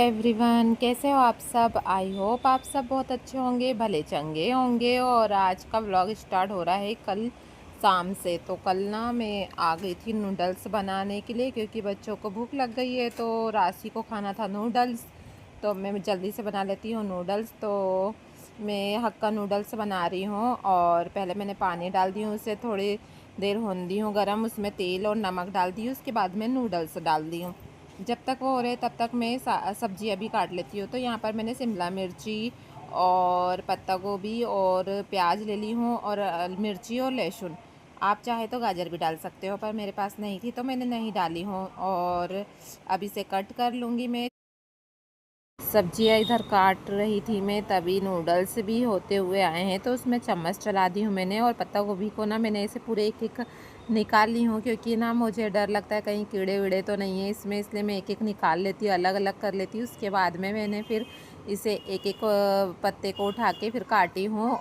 Everyone, कैसे हो आप सब। आई होप आप सब बहुत अच्छे होंगे, भले चंगे होंगे। और आज का व्लॉग स्टार्ट हो रहा है कल शाम से। तो कल ना मैं आ गई थी नूडल्स बनाने के लिए, क्योंकि बच्चों को भूख लग गई है तो राशि को खाना था नूडल्स। तो मैं जल्दी से बना लेती हूँ नूडल्स। तो मैं हक्का नूडल्स बना रही हूँ। और पहले मैंने पानी डाल दी हूँ, उसे थोड़ी देर होने दी हूँ गर्म, उसमें तेल और नमक डाल दी हूँ। उसके बाद मैं नूडल्स डाल दी हूँ। जब तक वो हो रहे तब तक मैं सब्जियाँ भी काट लेती हूँ। तो यहाँ पर मैंने शिमला मिर्ची और पत्ता गोभी और प्याज ले ली हूँ, और मिर्ची और लहसुन। आप चाहे तो गाजर भी डाल सकते हो, पर मेरे पास नहीं थी तो मैंने नहीं डाली हूँ। और अब इसे कट कर लूँगी मैं। सब्जियाँ इधर काट रही थी मैं, तभी नूडल्स भी होते हुए आए हैं। तो उसमें चम्मच चला दी हूँ मैंने, और पत्ता गोभी को ना मैंने ऐसे पूरे एक एक निकाल ली हूँ, क्योंकि ना मुझे डर लगता है कहीं कीड़े वीड़े तो नहीं है इसमें, इसलिए मैं एक एक निकाल लेती हूँ, अलग अलग कर लेती हूँ। उसके बाद में मैंने फिर इसे एक एक पत्ते को उठा के फिर काटी हूँ।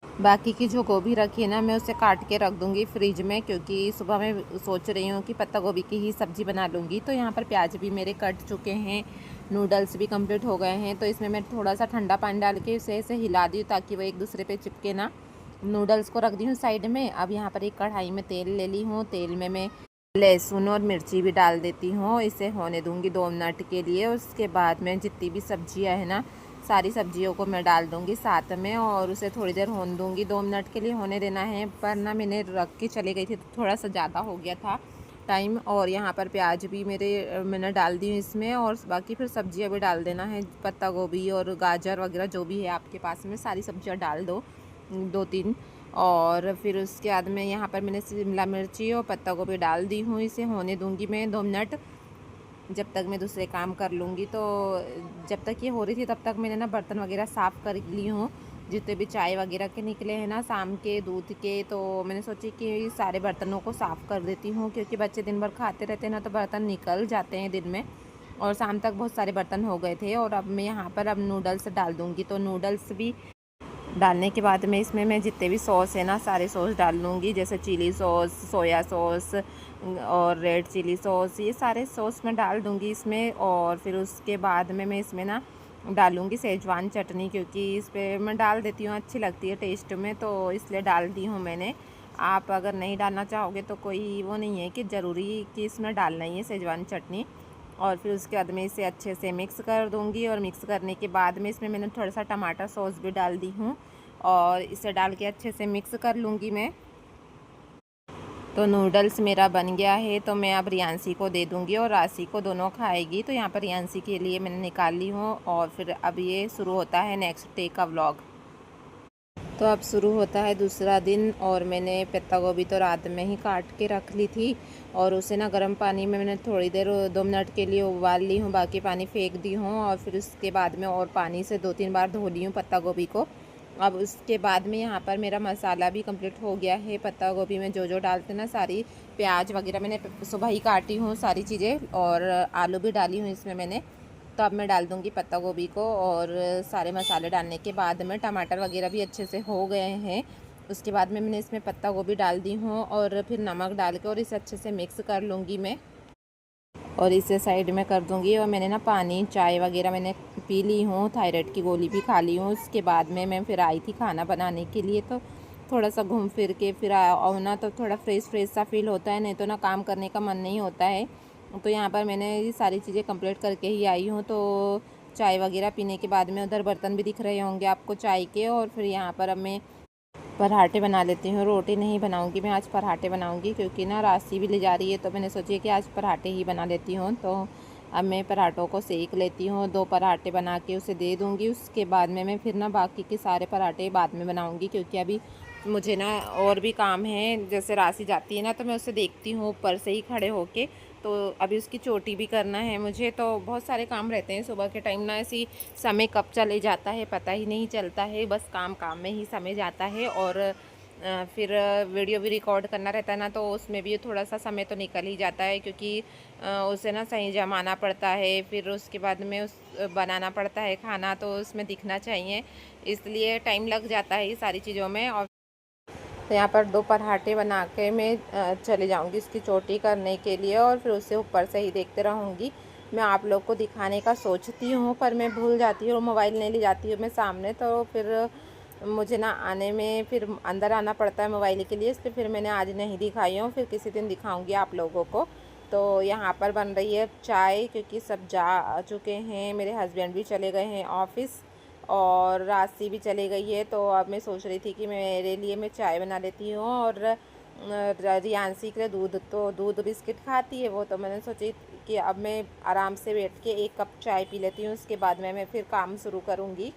बाकी की जो गोभी रखी है ना, मैं उसे काट के रख दूँगी फ्रिज में, क्योंकि सुबह मैं सोच रही हूँ कि पत्ता गोभी की ही सब्ज़ी बना लूँगी। तो यहाँ पर प्याज भी मेरे कट चुके हैं, नूडल्स भी कंप्लीट हो गए हैं। तो इसमें मैं थोड़ा सा ठंडा पानी डाल के इसे ऐसे हिला दी ताकि वो एक दूसरे पे चिपके ना। नूडल्स को रख दी हूँ साइड में। अब यहाँ पर एक कढ़ाई में तेल ले ली हूँ, तेल में मैं लहसुन और मिर्ची भी डाल देती हूँ। इसे होने दूँगी 2 मिनट के लिए। उसके बाद में जितनी भी सब्जियाँ हैं ना, सारी सब्जियों को मैं डाल दूँगी साथ में, और उसे थोड़ी देर होने दूँगी। 2 मिनट के लिए होने देना है। पर ना मैंने रख के चली गई थी तो थोड़ा सा ज़्यादा हो गया था टाइम। और यहाँ पर प्याज भी मैंने डाल दी इसमें, और बाकी फिर सब्जियाँ भी डाल देना है। पत्ता गोभी और गाजर वगैरह जो भी है आपके पास में, सारी सब्जियाँ डाल दो 2-3। और फिर उसके बाद में यहाँ पर मैंने शिमला मिर्ची और पत्ता गोभी डाल दी हूँ। इसे होने दूँगी मैं 2 मिनट, जब तक मैं दूसरे काम कर लूँगी। तो जब तक ये हो रही थी तब तक मैंने ना बर्तन वगैरह साफ़ कर ली हूँ, जितने भी चाय वगैरह के निकले हैं ना शाम के दूध के। तो मैंने सोची कि सारे बर्तनों को साफ़ कर देती हूँ, क्योंकि बच्चे दिन भर खाते रहते हैं ना, तो बर्तन निकल जाते हैं दिन में। और शाम तक बहुत सारे बर्तन हो गए थे। और अब मैं यहाँ पर अब नूडल्स डाल दूँगी। तो नूडल्स भी डालने के बाद में इसमें मैं जितने भी सॉस है ना, सारे सॉस डाल लूँगी, जैसे चिली सॉस, सोया सॉस और रेड चिली सॉस, ये सारे सॉस मैं डाल दूँगी इसमें। और फिर उसके बाद में मैं इसमें ना डालूँगी सेजवान चटनी, क्योंकि इस पर मैं डाल देती हूँ, अच्छी लगती है टेस्ट में, तो इसलिए डाल दी हूँ मैंने। आप अगर नहीं डालना चाहोगे तो कोई वो नहीं है कि ज़रूरी कि इसमें डालना ही है सेजवान चटनी। और फिर उसके बाद में इसे अच्छे से मिक्स कर दूँगी, और मिक्स करने के बाद में इसमें मैंने थोड़ा सा टमाटर सॉस भी डाल दी हूँ, और इसे डाल के अच्छे से मिक्स कर लूँगी मैं। तो नूडल्स मेरा बन गया है। तो मैं अब रियांशी को दे दूँगी, और राशि को, दोनों खाएगी। तो यहाँ पर रियांशी के लिए मैंने निकाल ली हूँ। और फिर अब ये शुरू होता है नेक्स्ट डे का व्लॉग। तो अब शुरू होता है दूसरा दिन। और मैंने पत्ता गोभी तो रात में ही काट के रख ली थी, और उसे ना गर्म पानी में मैंने थोड़ी देर 2 मिनट के लिए उबाल ली हूँ, बाकी पानी फेंक दी हूँ। और फिर उसके बाद में और पानी से 2-3 बार धो ली हूँ पत्ता गोभी को। अब उसके बाद में यहाँ पर मेरा मसाला भी कंप्लीट हो गया है। पत्ता गोभी में जो जो डालते ना, सारी प्याज वगैरह मैंने सुबह ही काटी हूँ सारी चीज़ें, और आलू भी डाली हूँ इसमें मैंने। तो अब मैं डाल दूँगी पत्ता गोभी को, और सारे मसाले डालने के बाद में टमाटर वगैरह भी अच्छे से हो गए हैं। उसके बाद में मैंने इसमें पत्ता गोभी डाल दी हूँ, और फिर नमक डाल के और इसे अच्छे से मिक्स कर लूँगी मैं, और इसे साइड में कर दूँगी। और मैंने ना पानी चाय वगैरह मैंने पी ली हूँ, थायराइड की गोली भी खा ली हूँ। उसके बाद में मैं फिर आई थी खाना बनाने के लिए। तो थोड़ा सा घूम फिर के फिर आओ ना, तो थोड़ा फ्रेश फ्रेश सा फील होता है, नहीं तो ना काम करने का मन नहीं होता है। तो यहाँ पर मैंने ये सारी चीज़ें कंप्लीट करके ही आई हूँ। तो चाय वगैरह पीने के बाद में उधर बर्तन भी दिख रहे होंगे आपको चाय के। और फिर यहाँ पर अब मैं पराठे बना लेती हूँ। रोटी नहीं बनाऊँगी मैं, आज पराठे बनाऊँगी, क्योंकि ना राशि भी ले जा रही है। तो मैंने सोची कि आज पराठे ही बना लेती हूँ। तो अब मैं पराठों को सेक लेती हूँ, 2 पराठे बना के उसे दे दूँगी। उसके बाद में मैं फिर ना बाकी के सारे पराठे बाद में बनाऊँगी, क्योंकि अभी मुझे ना और भी काम है। जैसे राशि जाती है ना, तो मैं उसे देखती हूँ ऊपर से ही खड़े होके। तो अभी उसकी चोटी भी करना है मुझे। तो बहुत सारे काम रहते हैं सुबह के टाइम ना, ऐसी समय कब चले जाता है पता ही नहीं चलता है, बस काम काम में ही समय जाता है। और फिर वीडियो भी रिकॉर्ड करना रहता है ना, तो उसमें भी थोड़ा सा समय तो निकल ही जाता है, क्योंकि उसे ना सही जमाना पड़ता है, फिर उसके बाद में उस बनाना पड़ता है खाना, तो उसमें दिखना चाहिए, इसलिए टाइम लग जाता है ये सारी चीज़ों में। और तो यहाँ पर 2 पराठे बना के मैं चले जाऊँगी इसकी चोटी करने के लिए, और फिर उसे ऊपर से ही देखते रहूँगी। मैं आप लोग को दिखाने का सोचती हूँ, पर मैं भूल जाती हूँ, मोबाइल नहीं ले जाती हूँ मैं सामने, तो फिर मुझे ना आने में फिर अंदर आना पड़ता है मोबाइल के लिए, इसलिए फिर मैंने आज नहीं दिखाई हूँ, फिर किसी दिन दिखाऊंगी आप लोगों को। तो यहाँ पर बन रही है चाय, क्योंकि सब जा चुके हैं, मेरे हस्बैंड भी चले गए हैं ऑफिस और राशि भी चली गई है। तो अब मैं सोच रही थी कि मेरे लिए मैं चाय बना लेती हूँ, और रियांशी के लिए दूध, तो दूध बिस्किट खाती है वो, तो मैंने सोची कि अब मैं आराम से बैठ के एक कप चाय पी लेती हूँ, उसके बाद में मैं फिर काम शुरू करूँगी।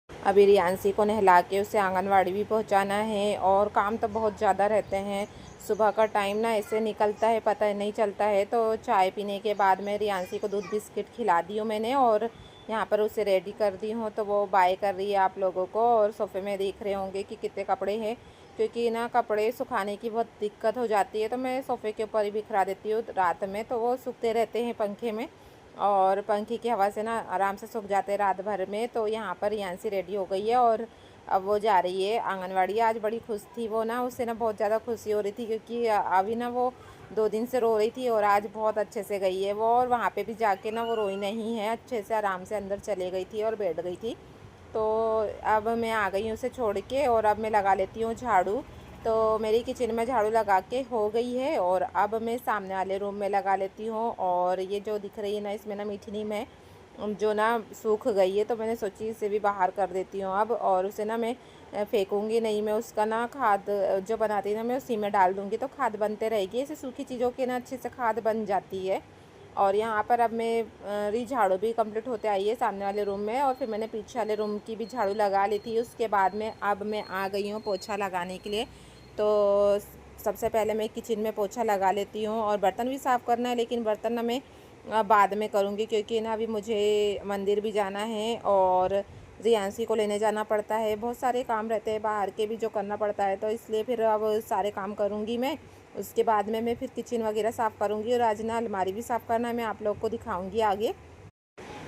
अभी रियांशी को नहला के उसे आंगनवाड़ी भी पहुंचाना है, और काम तो बहुत ज़्यादा रहते हैं। सुबह का टाइम ना ऐसे निकलता है पता नहीं चलता है। तो चाय पीने के बाद में रियांशी को दूध बिस्किट खिला दी हूँ मैंने, और यहाँ पर उसे रेडी कर दी हूँ। तो वो बाय कर रही है आप लोगों को, और सोफ़े में देख रहे होंगे कि कितने कपड़े हैं, क्योंकि ना कपड़े सुखाने की बहुत दिक्कत हो जाती है, तो मैं सोफ़े के ऊपर ही बिखरा देती हूँ रात में, तो वो सूखते रहते हैं पंखे में, और पंखे की हवा से ना आराम से सूख जाते हैं रात भर में। तो यहाँ पर यांसी रेडी हो गई है, और अब वो जा रही है आंगनवाड़ी। आज बड़ी खुश थी वो ना, उससे ना बहुत ज़्यादा खुशी हो रही थी, क्योंकि अभी ना वो 2 दिन से रो रही थी, और आज बहुत अच्छे से गई है वो। और वहाँ पे भी जाके ना वो रोई नहीं है, अच्छे से आराम से अंदर चले गई थी और बैठ गई थी। तो अब मैं आ गई हूँ उसे छोड़ के, और अब मैं लगा लेती हूँ झाड़ू। तो मेरी किचन में झाड़ू लगा के हो गई है, और अब मैं सामने वाले रूम में लगा लेती हूँ। और ये जो दिख रही है ना, इसमें ना मीठी नीम है जो ना सूख गई है, तो मैंने सोची इसे भी बाहर कर देती हूँ अब। और उसे ना मैं फेंकूँगी नहीं, मैं उसका ना खाद जो बनाती है ना, मैं उसी में डाल दूँगी, तो खाद बनते रहेगी। ऐसे सूखी चीज़ों की ना अच्छे से खाद बन जाती है। और यहाँ पर अब मेरी झाड़ू भी कंप्लीट होते आई है सामने वाले रूम में, और फिर मैंने पीछे वाले रूम की भी झाड़ू लगा ली थी। उसके बाद में अब मैं आ गई हूँ पोछा लगाने के लिए। तो सबसे पहले मैं किचन में पोछा लगा लेती हूँ, और बर्तन भी साफ़ करना है, लेकिन बर्तन ना मैं बाद में करूँगी, क्योंकि ना अभी मुझे मंदिर भी जाना है, और रियांशी को लेने जाना पड़ता है। बहुत सारे काम रहते हैं बाहर के भी जो करना पड़ता है, तो इसलिए फिर अब सारे काम करूँगी मैं। उसके बाद में मैं फिर किचन वगैरह साफ़ करूँगी, और आज ना अलमारी भी साफ़ करना है, मैं आप लोग को दिखाऊँगी आगे।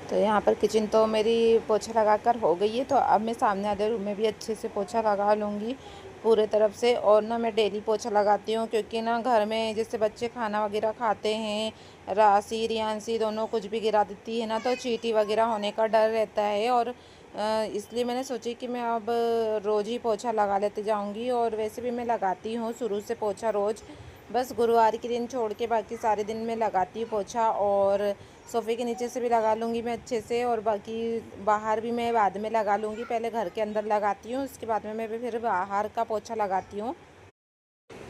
तो यहाँ पर किचन तो मेरी पोछा लगा कर हो गई है, तो अब मैं सामने वाले रूम में भी अच्छे से पोछा लगा लूँगी पूरे तरफ से। और ना मैं डेली पोछा लगाती हूँ, क्योंकि ना घर में जैसे बच्चे खाना वगैरह खाते हैं, राशि रियांशी दोनों कुछ भी गिरा देती है ना, तो चींटी वगैरह होने का डर रहता है। और इसलिए मैंने सोची कि मैं अब रोज़ ही पोछा लगा लेते जाऊँगी। और वैसे भी मैं लगाती हूँ शुरू से पोछा रोज़, बस गुरुवार के दिन छोड़ के बाकी सारे दिन मैं लगाती हूँ पोछा। और सोफ़े के नीचे से भी लगा लूँगी मैं अच्छे से, और बाकी बाहर भी मैं बाद में लगा लूँगी। पहले घर के अंदर लगाती हूँ, उसके बाद में मैं फिर बाहर का पोछा लगाती हूँ।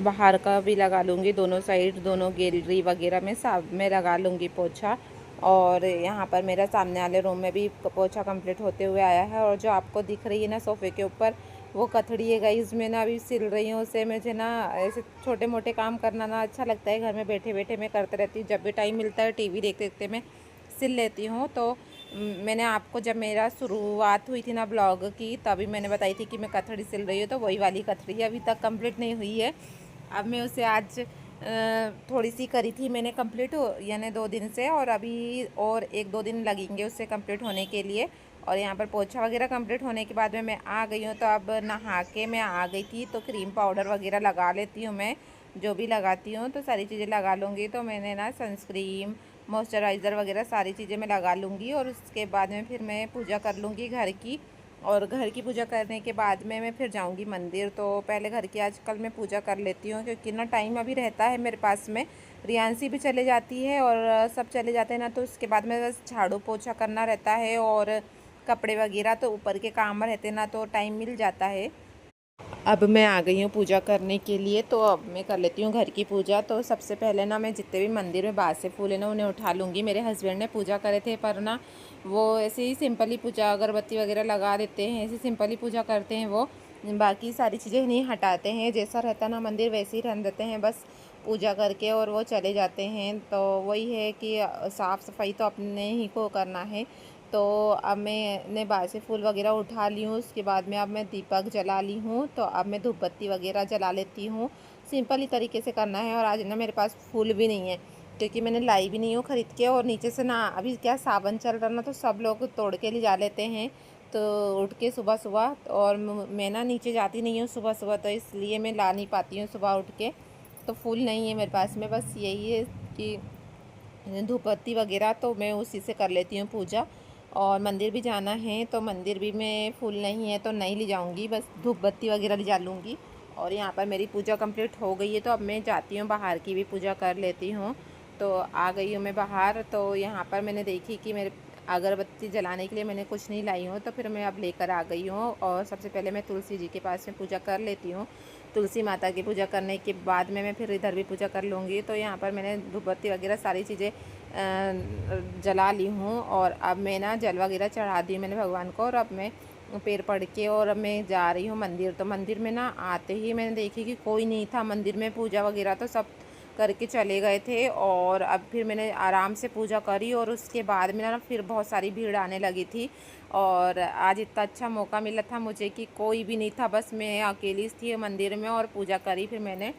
बाहर का भी लगा लूँगी, दोनों साइड, दोनों गैलरी वगैरह में सब में लगा लूँगी पोछा। और यहाँ पर मेरा सामने वाले रूम में भी पोछा कंप्लीट होते हुए आया है। और जो आपको दिख रही है ना सोफ़े के ऊपर, वो कथड़ी है गाइस, मैं ना अभी सिल रही हूँ उसे। मुझे ना ऐसे छोटे मोटे काम करना ना अच्छा लगता है, घर में बैठे बैठे मैं करते रहती हूँ, जब भी टाइम मिलता है टीवी देखते देखते मैं सिल लेती हूँ। तो मैंने आपको जब मेरा शुरुआत हुई थी ना ब्लॉग की, तभी मैंने बताई थी कि मैं कथड़ी सिल रही हूँ, तो वही वाली कथड़ी अभी तक कंप्लीट नहीं हुई है। अब मैं उसे आज थोड़ी सी करी थी मैंने कंप्लीट, यानी 2 दिन से, और अभी और 1-2 दिन लगेंगे उससे कंप्लीट होने के लिए। और यहाँ पर पोछा वगैरह कंप्लीट होने के बाद में मैं आ गई हूँ। तो अब नहा के मैं आ गई थी, तो क्रीम पाउडर वगैरह लगा लेती हूँ मैं, जो भी लगाती हूँ तो सारी चीज़ें लगा लूँगी। तो मैंने ना सनस्क्रीन, मॉइस्चराइज़र वगैरह सारी चीज़ें मैं लगा लूँगी, और उसके बाद में फिर मैं पूजा कर लूँगी घर की। और घर की पूजा करने के बाद में मैं फिर जाऊंगी मंदिर। तो पहले घर की आजकल मैं पूजा कर लेती हूँ, क्योंकि ना टाइम अभी रहता है मेरे पास में। रियांशी भी चले जाती है और सब चले जाते हैं ना, तो उसके बाद में बस झाड़ू पोछा करना रहता है, और कपड़े वगैरह तो ऊपर के काम रहते हैं ना, तो टाइम मिल जाता है। अब मैं आ गई हूँ पूजा करने के लिए, तो अब मैं कर लेती हूँ घर की पूजा। तो सबसे पहले ना मैं जितने भी मंदिर में बासे फूल है ना, उन्हें उठा लूँगी। मेरे हस्बैंड ने पूजा करे थे, पर ना वो ऐसे ही सिंपल ही पूजा, अगरबत्ती वगैरह लगा देते हैं, ऐसे सिंपल ही पूजा करते हैं वो, बाकी सारी चीज़ें नहीं हटाते हैं। जैसा रहता ना मंदिर वैसे ही रहने देते हैं, बस पूजा करके और वो चले जाते हैं। तो वही है कि साफ़ सफाई तो अपने ही को करना है। तो अब मैंने बासी फूल वगैरह उठा ली हूँ, उसके बाद में अब मैं दीपक जला ली हूँ। तो अब मैं धूप बत्ती वगैरह जला लेती हूँ, सिंपल ही तरीके से करना है। और आज ना मेरे पास फूल भी नहीं है, क्योंकि मैंने लाई भी नहीं हूँ ख़रीद के। और नीचे से ना अभी क्या सावन चल रहा ना, तो सब लोग तोड़ के ले जा लेते हैं, उठ के सुबह सुबह, और मैं ना नीचे जाती नहीं हूँ सुबह सुबह, तो इसलिए मैं ला नहीं पाती हूँ सुबह उठ के। तो फूल नहीं है मेरे पास में, बस यही है कि धूप बत्ती वगैरह तो मैं उसी से कर लेती हूँ पूजा। और मंदिर भी जाना है तो मंदिर भी मैं फूल नहीं है तो नहीं ले जाऊँगी, बस धूप बत्ती वगैरह ले जा लूँगी। और यहाँ पर मेरी पूजा कंप्लीट हो गई है, तो अब मैं जाती हूँ बाहर की भी पूजा कर लेती हूँ। तो आ गई हूँ मैं बाहर, तो यहाँ पर मैंने देखी कि मेरे अगरबत्ती जलाने के लिए मैंने कुछ नहीं लाई हूँ, तो फिर मैं अब लेकर आ गई हूँ। और सबसे पहले मैं तुलसी जी के पास में पूजा कर लेती हूँ। तुलसी माता की पूजा करने के बाद में मैं फिर इधर भी पूजा कर लूँगी। तो यहाँ पर मैंने धूप बत्ती वगैरह सारी चीज़ें जला ली हूँ, और अब मैं ना जल वगैरह चढ़ा दी मैंने भगवान को। और अब मैं पैर पड़ के और अब मैं जा रही हूँ मंदिर। तो मंदिर में ना आते ही मैंने देखी कि कोई नहीं था मंदिर में, पूजा वगैरह तो सब करके चले गए थे। और अब फिर मैंने आराम से पूजा करी, और उसके बाद में ना फिर बहुत सारी भीड़ आने लगी थी। और आज इतना अच्छा मौका मिला था मुझे कि कोई भी नहीं था, बस मैं अकेली थी मंदिर में, और पूजा करी फिर मैंने,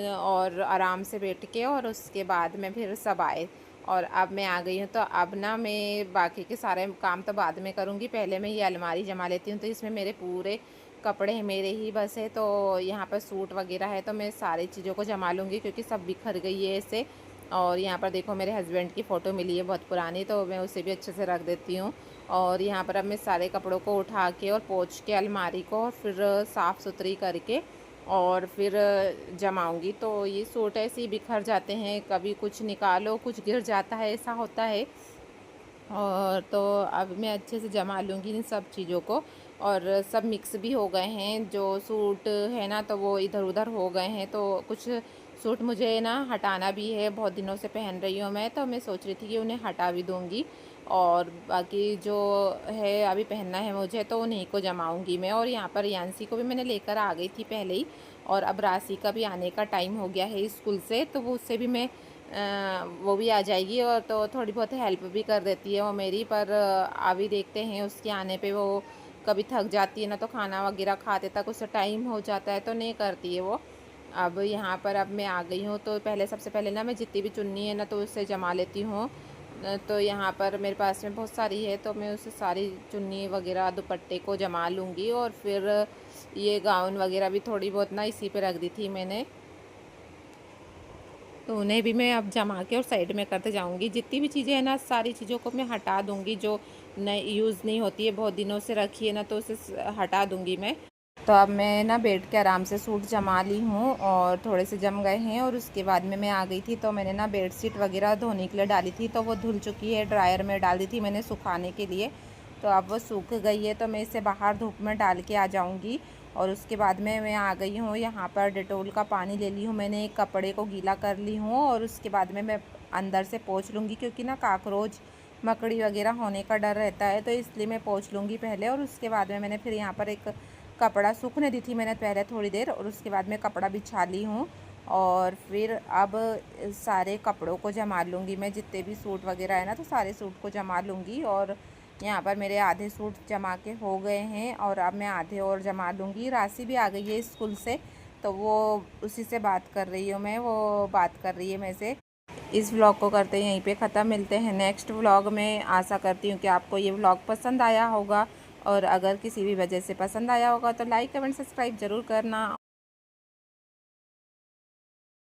और आराम से बैठ के। और उसके बाद में फिर सब आए, और अब मैं आ गई हूँ। तो अब ना मैं बाकी के सारे काम तो बाद में करूँगी, पहले मैं ये अलमारी जमा लेती हूँ। तो इसमें मेरे पूरे कपड़े हैं मेरे ही बस है, तो यहाँ पर सूट वगैरह है, तो मैं सारी चीज़ों को जमा लूँगी क्योंकि सब बिखर गई है ऐसे। और यहाँ पर देखो मेरे हस्बैंड की फ़ोटो मिली है बहुत पुरानी, तो मैं उसे भी अच्छे से रख देती हूँ। और यहाँ पर अब मैं सारे कपड़ों को उठा के और पोंछ के अलमारी को, फिर साफ़ सुथरी करके और फिर जमाऊँगी। तो ये सूट ऐसे ही बिखर जाते हैं, कभी कुछ निकालो कुछ गिर जाता है, ऐसा होता है। और तो अब मैं अच्छे से जमा लूँगी इन सब चीज़ों को। और सब मिक्स भी हो गए हैं, जो सूट है ना तो वो इधर उधर हो गए हैं। तो कुछ सूट मुझे ना हटाना भी है, बहुत दिनों से पहन रही हूँ मैं, तो मैं सोच रही थी कि उन्हें हटा भी दूँगी। और बाकी जो है अभी पहनना है मुझे, तो उन्हीं को जमाऊँगी मैं। और यहाँ पर यांसी को भी मैंने लेकर आ गई थी पहले ही, और अब राशि का भी आने का टाइम हो गया है स्कूल से, तो वो उससे भी मैं वो भी आ जाएगी, और तो थोड़ी बहुत हेल्प भी कर देती है वो मेरी। पर अभी देखते हैं उसके आने पे, वो कभी थक जाती है ना, तो खाना वगैरह खाते तक उससे टाइम हो जाता है, तो नहीं करती है वो। अब यहाँ पर अब मैं आ गई हूँ, तो पहले सबसे पहले ना मैं जितनी भी चुन्नी है ना तो उससे जमा लेती हूँ। तो यहाँ पर मेरे पास में बहुत सारी है, तो मैं उससे सारी चुन्नी वगैरह दुपट्टे को जमा लूँगी। और फिर ये गाउन वगैरह भी थोड़ी बहुत ना इसी पे रख दी थी मैंने, तो उन्हें भी मैं अब जमा के और साइड में करते जाऊंगी। जितनी भी चीज़ें हैं ना सारी चीज़ों को मैं हटा दूंगी, जो नई यूज़ नहीं होती है, बहुत दिनों से रखी है ना, तो उसे हटा दूंगी मैं। तो अब मैं ना बैठ के आराम से सूट जमा ली हूँ, और थोड़े से जम गए हैं। और उसके बाद में मैं आ गई थी, तो मैंने ना बेडशीट वगैरह धोने के लिए डाली थी, तो वो धुल चुकी है, ड्रायर में डाल दी थी मैंने सुखाने के लिए। तो अब वो सूख गई है, तो मैं इसे बाहर धूप में डाल के आ जाऊँगी। और उसके बाद में मैं आ गई हूँ यहाँ पर, डेटोल का पानी ले ली हूँ मैंने, एक कपड़े को गीला कर ली हूँ। और उसके बाद में मैं अंदर से पोंछ लूँगी, क्योंकि ना काकरोच मकड़ी वगैरह होने का डर रहता है, तो इसलिए मैं पोंछ लूँगी पहले। और उसके बाद में मैंने फिर यहाँ पर एक कपड़ा सूखने दी थी मैंने पहले थोड़ी देर, और उसके बाद में कपड़ा बिछा ली हूँ। और फिर अब सारे कपड़ों को जमा लूँगी मैं, जितने भी सूट वगैरह है ना तो सारे सूट को जमा लूँगी। और यहाँ पर मेरे आधे सूट जमा के हो गए हैं, और अब मैं आधे और जमा लूँगी। राशि भी आ गई है स्कूल से, तो वो उसी से बात कर रही हूँ मैं, वो बात कर रही है मेरे से। इस व्लॉग को करते हैं यहीं पे ख़त्म, मिलते हैं नेक्स्ट व्लॉग में। आशा करती हूँ कि आपको ये व्लॉग पसंद आया होगा, और अगर किसी भी वजह से पसंद आया होगा तो लाइक कमेंट सब्सक्राइब ज़रूर करना।